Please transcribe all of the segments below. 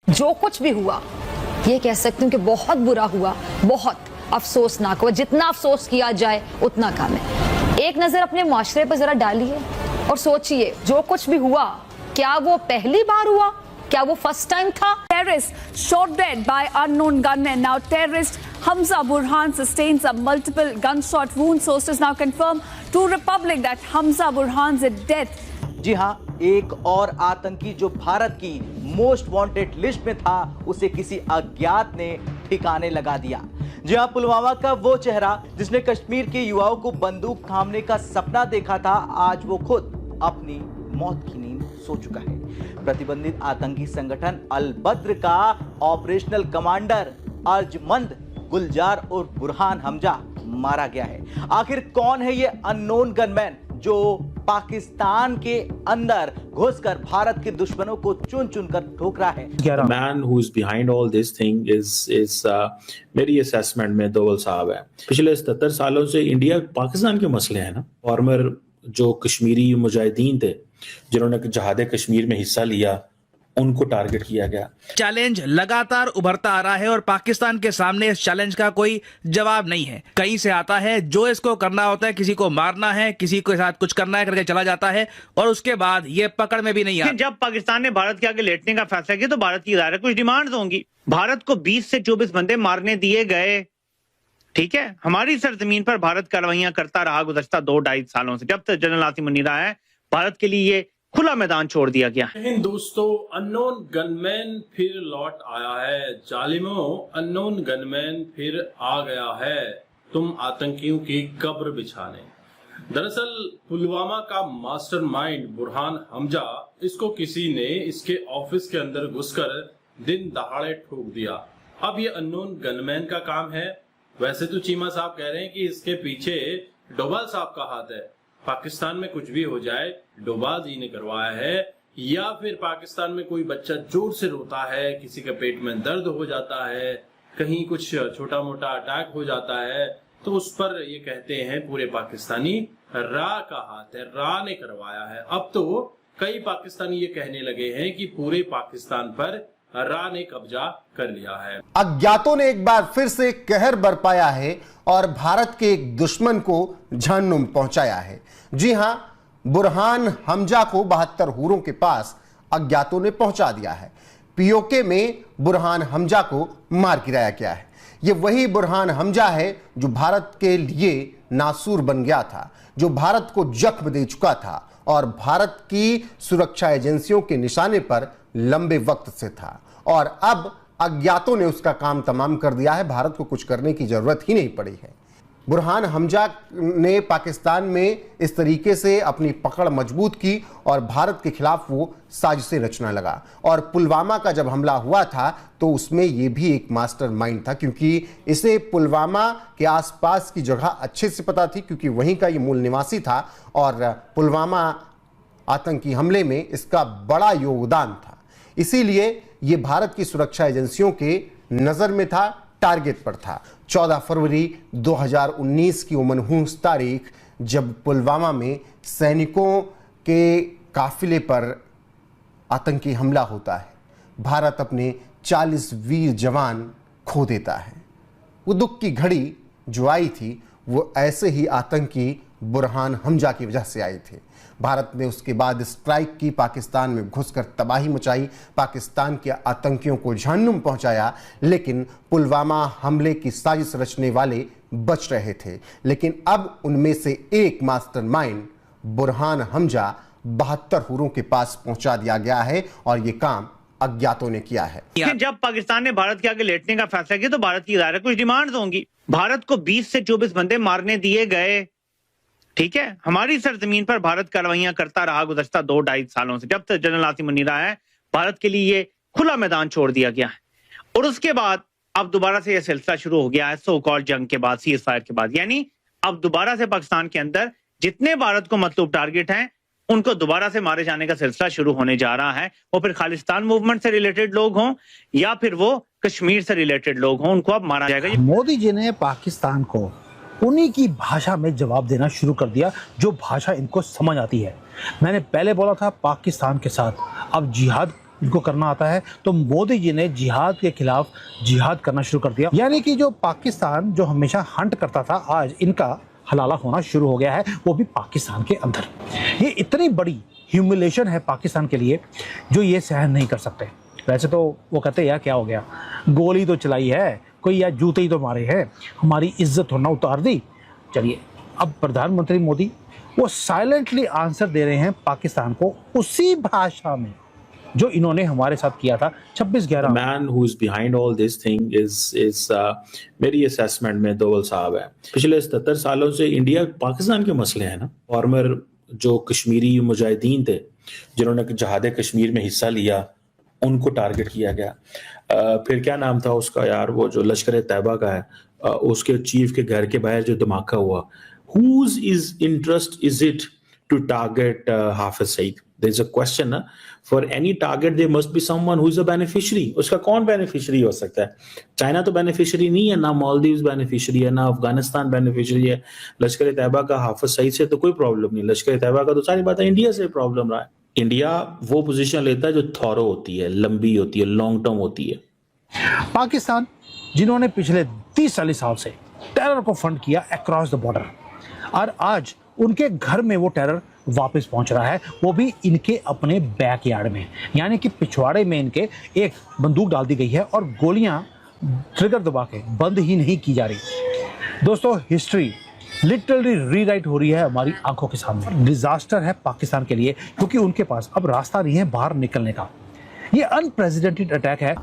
जो कुछ भी हुआ, ये कह सकती हूँ कि बहुत बुरा हुआ, बहुत अफसोसनाक हुआ। जितना अफसोस किया जाए उतना कम है। एक नजर अपने माशरे पर जरा डालिए और सोचिए, जो कुछ भी हुआ, क्या वो पहली बार हुआ? क्या वो फर्स्ट टाइम था? Terrorist shot dead by unknown gunmen. Now terrorist Hamza Burhan sustains a multiple gunshot wound. Sources now confirm to Republic that Hamza Burhan's death. जी हाँ, एक और आतंकी जो भारत की मोस्ट वांटेड लिस्ट में था, उसे किसी अज्ञात ने ठिकाने लगा दिया। जी हाँ, पुलवामा का वो चेहरा जिसने कश्मीर के युवाओं को बंदूक थामने का सपना देखा था, आज वो खुद अपनी मौत की नींद सो चुका है। प्रतिबंधित आतंकी संगठन अल बद्र का ऑपरेशनल कमांडर अर्जमंद गुलजार और बुरहान हमजा मारा गया है। आखिर कौन है ये अननोन गनमैन जो पाकिस्तान के अंदर घुसकर भारत के दुश्मनों को चुन चुन कर ठोक रहा है? The man who is behind all this thing is मेरी असेसमेंट में दोवल साहब है। पिछले 77 सालों से इंडिया पाकिस्तान के मसले हैं ना। फॉर्मर जो कश्मीरी मुजाहिदीन थे जिन्होंने जहाद कश्मीर में हिस्सा लिया, उनको टारगेट किया गया। चैलेंज लगातार उभरता आ रहा है और पाकिस्तान के सामने इस चैलेंज का कोई जवाब नहीं है। कहीं से आता है, जो इसको करना होता है, किसी को मारना है, किसी के साथ कुछ करना है करके चला जाता है और उसके बाद ये पकड़ में भी नहीं आता। जब पाकिस्तान ने भारत के आगे लेटने का फैसला किया तो भारत की जाहिर कुछ डिमांड्स होंगी। भारत को 20 से 24 बंदे मारने दिए गए, ठीक है। हमारी सरजमीन पर भारत कार्रवाइयां करता रहा गुज़श्ता 2-2.5 सालों से। जब तक जनरल आसिम मुनीर आया है, भारत के लिए ये खुला मैदान छोड़ दिया गया। दोस्तों, अननोन गनमैन फिर लौट आया है। जालिमों, अननोन गनमैन फिर आ गया है तुम आतंकियों की कब्र बिछाने। दरअसल पुलवामा का मास्टरमाइंड बुरहान हमजा, इसको किसी ने इसके ऑफिस के अंदर घुसकर दिन दहाड़े ठोक दिया। अब ये अननोन गनमैन का काम है। वैसे तो चीमा साहब कह रहे हैं कि इसके पीछे डोभाल साहब का हाथ है। पाकिस्तान में कुछ भी हो जाए, डोभाल जी ने करवाया है। या फिर पाकिस्तान में कोई बच्चा जोर से रोता है, किसी के पेट में दर्द हो जाता है, कहीं कुछ छोटा मोटा अटैक हो जाता है, तो उस पर ये कहते हैं पूरे पाकिस्तानी रा का हाथ है, रा ने करवाया है। अब तो कई पाकिस्तानी ये कहने लगे हैं कि पूरे पाकिस्तान पर रा ने कब्जा कर लिया है। अज्ञातों ने एक बार फिर से कहर बरपाया है और भारत के एक दुश्मन को जहन्नुम पहुंचाया है। जी हां, बुरहान हमजा को 72 हूरों के पास अज्ञातों ने पहुंचा दिया है। पीओके में बुरहान हमजा को मार गिराया गया है। यह वही बुरहान हमजा है जो भारत के लिए नासूर बन गया था, जो भारत को जख्म दे चुका था और भारत की सुरक्षा एजेंसियों के निशाने पर लंबे वक्त से था। और अब अज्ञातों ने उसका काम तमाम कर दिया है। भारत को कुछ करने की जरूरत ही नहीं पड़ी है। बुरहान हमजा ने पाकिस्तान में इस तरीके से अपनी पकड़ मजबूत की और भारत के खिलाफ वो साजिशें रचना लगा। और पुलवामा का जब हमला हुआ था तो उसमें ये भी एक मास्टरमाइंड था, क्योंकि इसे पुलवामा के आसपास की जगह अच्छे से पता थी, क्योंकि वहीं का ये मूल निवासी था और पुलवामा आतंकी हमले में इसका बड़ा योगदान था। इसीलिए ये भारत की सुरक्षा एजेंसियों के नजर में था, टारगेट पर था। 14 फरवरी 2019 की वो मनहूस तारीख जब पुलवामा में सैनिकों के काफिले पर आतंकी हमला होता है, भारत अपने 40 वीर जवान खो देता है। वो दुख की घड़ी जो आई थी वो ऐसे ही आतंकी बुरहान हमजा की वजह से आए थे। भारत ने उसके बाद स्ट्राइक की, पाकिस्तान में घुसकर तबाही मचाई, पाकिस्तान के आतंकियों को जहन्नुम पहुंचाया। लेकिन पुलवामा हमले की साजिश रचने वाले बच रहे थे। लेकिन अब उनमें से एक मास्टरमाइंड बुरहान हमजा 72 हूरों के पास पहुंचा दिया गया है और ये काम अज्ञातों ने किया है। जब पाकिस्तान ने भारत के आगे लेटने का फैसला किया तो भारत की जाहिर कुछ डिमांड्स होंगी। भारत को 20 से 24 बंदे मारने दिए गए, ठीक है। हमारी सरजमीन पर भारत कार्रवाइयां करता रहा गुज़श्ता 2-2.5 सालों से। जब तक जनरल आसिम मुनीर आया है, भारत के लिए ये खुला मैदान छोड़ दिया गया है। और उसके बाद अब दोबारा से यह सिलसिला शुरू हो गया है, सो कॉल्ड जंग के बाद, सीज़फायर के बाद। यानी अब दोबारा से पाकिस्तान के अंदर जितने भारत को मतलूब टारगेट हैं उनको दोबारा से मारे जाने का सिलसिला शुरू होने जा रहा है। वो फिर खालिस्तान मूवमेंट से रिलेटेड लोग हों या फिर वो कश्मीर से रिलेटेड लोग हों, उनको अब मारा जाएगा। मोदी जी ने पाकिस्तान को उन्हीं की भाषा में जवाब देना शुरू कर दिया जो भाषा इनको समझ आती है। मैंने पहले बोला था पाकिस्तान के साथ अब जिहाद इनको करना आता है, तो मोदी जी ने जिहाद के खिलाफ जिहाद करना शुरू कर दिया। यानी कि जो पाकिस्तान जो हमेशा हंट करता था, आज इनका हलाला होना शुरू हो गया है, वो भी पाकिस्तान के अंदर। ये इतनी बड़ी ह्यूमिलेशन है पाकिस्तान के लिए जो ये सहन नहीं कर सकते। वैसे तो वो कहते हैं यार क्या हो गया, गोली तो चलाई है कोई, या जूते ही तो मारे हैं, हमारी इज्जत होना उतार दी। चलिए, अब प्रधानमंत्री मोदी वो साइलेंटली आंसर दे रहे हैं पाकिस्तान को उसी भाषा में जो इन्होंने हमारे साथ किया था 26/11। Man who is behind all this thing is मेरी असेसमेंट में दोवल साहब है। पिछले 77 सालों से इंडिया पाकिस्तान के मसले हैं ना। फॉर्मर जो कश्मीरी मुजाहिदीन थे जिन्होंने जहाद कश्मीर में हिस्सा लिया, उनको टारगेट किया गया। फिर क्या नाम था उसका यार, वो जो लश्कर तैयबा का है, उसके चीफ के घर के बाहर जो धमाका हुआ, whose is interest is it to target Hafiz Saeed? There's a question na? For any target there must be someone who is a beneficiary. उसका कौन बेनिफिशियरी हो सकता है? चाइना तो बेनिफिशियरी नहीं है, ना मालदीव्स बेनिफिशियरी है, ना अफगानिस्तान बेनिफिशियरी है। लश्कर तैयबा का हाफिज सईद से तो कोई प्रॉब्लम नहीं, लश्कर तैयबा का तो सारी बात है इंडिया से प्रॉब्लम रहा है। इंडिया वो पोजीशन लेता है जो थॉरो होती है, लंबी होती है, लॉन्ग टर्म होती है। पाकिस्तान जिन्होंने पिछले 30-40 साल से टेरर को फंड किया अक्रॉस द बॉर्डर, और आज उनके घर में वो टेरर वापस पहुंच रहा है, वो भी इनके अपने बैकयार्ड में। यानी कि पिछवाड़े में इनके एक बंदूक डाल दी गई है और गोलियां ट्रिगर दबा के बंद ही नहीं की जा रही। दोस्तों, हिस्ट्री लिटरली रीराइट हो रही है हमारी आंखों के सामने। डिजास्टर है पाकिस्तान के लिए, क्योंकि उनके पास अब रास्ता नहीं है बाहर निकलने का। ये अनप्रेसिडेंटेड अटैक है।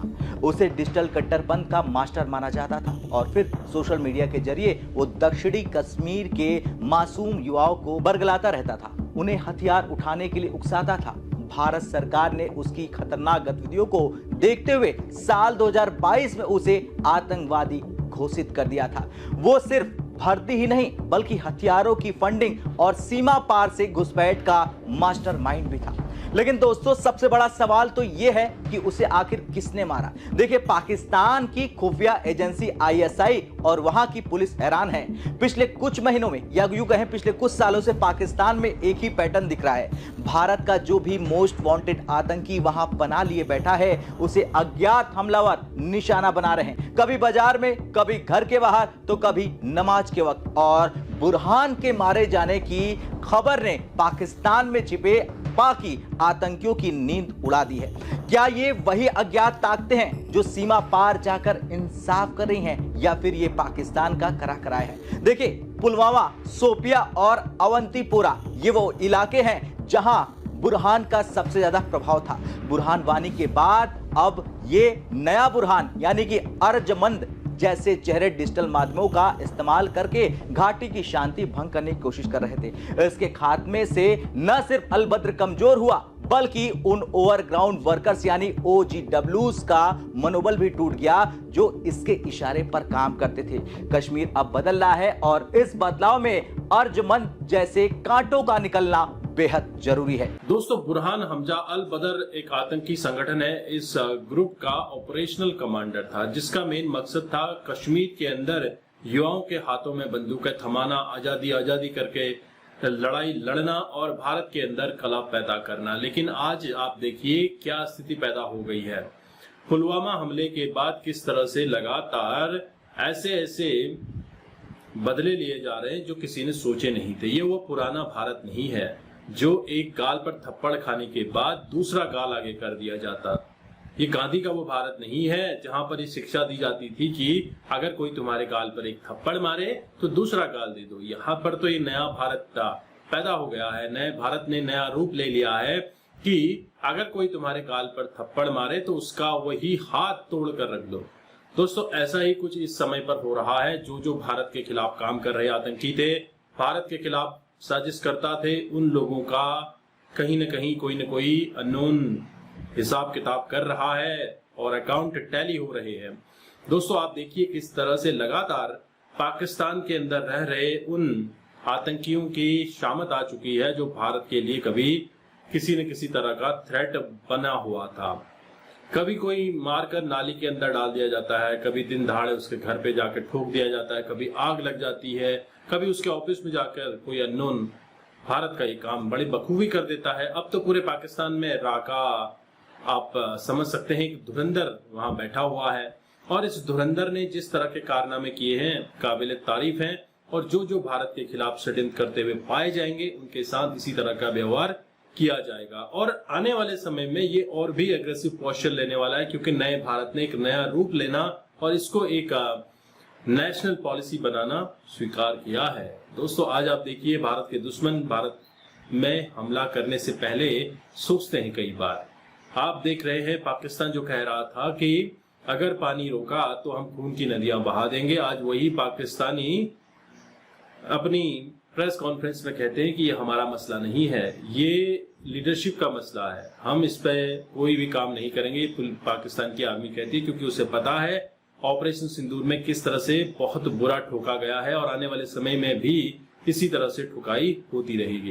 उसे डिजिटल कट्टरपंथ का मास्टर माना जाता था और फिर सोशल मीडिया के जरिए वो दक्षिणी कश्मीर के मासूम युवाओं को बरगलाता रहता था, उन्हें हथियार उठाने के लिए उकसाता था। भारत सरकार ने उसकी खतरनाक गतिविधियों को देखते हुए साल 2022 में उसे आतंकवादी घोषित कर दिया था। वो सिर्फ भर्ती ही नहीं बल्कि हथियारों की फंडिंग और सीमा पार से घुसपैठ का मास्टरमाइंड भी था। लेकिन दोस्तों, सबसे बड़ा सवाल तो यह है कि उसे आखिर किसने मारा। देखिए, पाकिस्तान की खुफिया एजेंसी ISI और वहां की पुलिस हैरान है। पिछले कुछ महीनों में या यूं कहें पिछले कुछ सालों से पाकिस्तान में एक ही पैटर्न दिख रहा है। भारत का जो भी मोस्ट वांटेड आतंकी वहां पनाह लिए बैठा है, उसे अज्ञात हमलावर निशाना बना रहे हैं। कभी बाजार में, कभी घर के बाहर, तो कभी नमाज के वक्त। और बुरहान के मारे जाने की खबर ने पाकिस्तान में छिपे बाकी आतंकियों की नींद उड़ा दी है। क्या ये वही अज्ञात ताकतें हैं जो सीमा पार जाकर इंसाफ कर रही हैं, या फिर ये पाकिस्तान का करा कराया है? देखिए, पुलवामा, शोपिया और अवंतीपोरा ये वो इलाके हैं जहां बुरहान का सबसे ज्यादा प्रभाव था। बुरहान वानी के बाद अब ये नया बुरहान यानी कि अर्जमंद जैसे चेहरे डिजिटल माध्यमों का इस्तेमाल करके घाटी की शांति भंग करने की कोशिश कर रहे थे। इसके खात्मे से न सिर्फ अलबद्र कमजोर हुआ बल्कि उन ओवरग्राउंड वर्कर्स यानी OGWs का मनोबल भी टूट गया जो इसके इशारे पर काम करते थे। कश्मीर अब बदल रहा है और इस बदलाव में अर्जमंद जैसे कांटों का निकलना बेहद जरूरी है। दोस्तों, बुरहान हमजा अल बदर एक आतंकी संगठन है। इस ग्रुप का ऑपरेशनल कमांडर था, जिसका मेन मकसद था कश्मीर के अंदर युवाओं के हाथों में बंदूकें थमाना, आजादी आजादी करके लड़ाई लड़ना और भारत के अंदर कलह पैदा करना। लेकिन आज आप देखिए क्या स्थिति पैदा हो गई है। पुलवामा हमले के बाद किस तरह से लगातार ऐसे बदले लिए जा रहे हैं जो किसी ने सोचे नहीं थे। ये वो पुराना भारत नहीं है जो एक गाल पर थप्पड़ खाने के बाद दूसरा गाल आगे कर दिया जाता। ये गांधी का वो भारत नहीं है जहां पर ये शिक्षा दी जाती थी कि अगर कोई तुम्हारे गाल पर एक थप्पड़ मारे तो दूसरा गाल दे दो। यहाँ पर तो ये नया भारत पैदा हो गया है। नए भारत ने नया रूप ले लिया है कि अगर कोई तुम्हारे गाल पर थप्पड़ मारे तो उसका वही हाथ तोड़ कर रख दो। दोस्तों, ऐसा ही कुछ इस समय पर हो रहा है। जो भारत के खिलाफ काम कर रहे आतंकी थे, भारत के खिलाफ साजिश करता थे, उन लोगों का कहीं न कहीं कोई न कोई अननोन हिसाब किताब कर रहा है और अकाउंट टैली हो रहे हैं। दोस्तों, आप देखिए किस तरह से लगातार पाकिस्तान के अंदर रह रहे उन आतंकियों की शामत आ चुकी है जो भारत के लिए कभी किसी न किसी तरह का थ्रेट बना हुआ था। कभी कोई मारकर नाली के अंदर डाल दिया जाता है, कभी दिन दहाड़े उसके घर पे जाकर ठोक दिया जाता है, कभी आग लग जाती है, कभी उसके ऑफिस में जाकर कोई अननोन भारत का ये काम बड़ी बखूबी कर देता है। अब तो पूरे पाकिस्तान में राका आप समझ सकते हैं कि धुरंधर वहां बैठा हुआ है और इस धुरंधर ने जिस तरह के कारनामे किए हैं काबिल तारीफ हैं और जो जो भारत के खिलाफ षड्यंत्र करते हुए पाए जाएंगे उनके साथ इसी तरह का व्यवहार किया जाएगा। और आने वाले समय में ये और भी एग्रेसिव पोस्चर लेने वाला है, क्योंकि नए भारत ने एक नया रूप लेना और इसको एक नेशनल पॉलिसी बनाना स्वीकार किया है। दोस्तों, आज आप देखिए, भारत के दुश्मन भारत में हमला करने से पहले सोचते हैं कई बार। आप देख रहे हैं पाकिस्तान जो कह रहा था कि अगर पानी रोका तो हम खून की नदियां बहा देंगे, आज वही पाकिस्तानी अपनी प्रेस कॉन्फ्रेंस में कहते हैं कि ये हमारा मसला नहीं है, ये लीडरशिप का मसला है, हम इस पे कोई भी काम नहीं करेंगे। पाकिस्तान की आर्मी कहती है, क्योंकि उसे पता है ऑपरेशन सिंदूर में किस तरह से बहुत बुरा ठोका गया है और आने वाले समय में भी इसी तरह से ठुकाई होती रहेगी।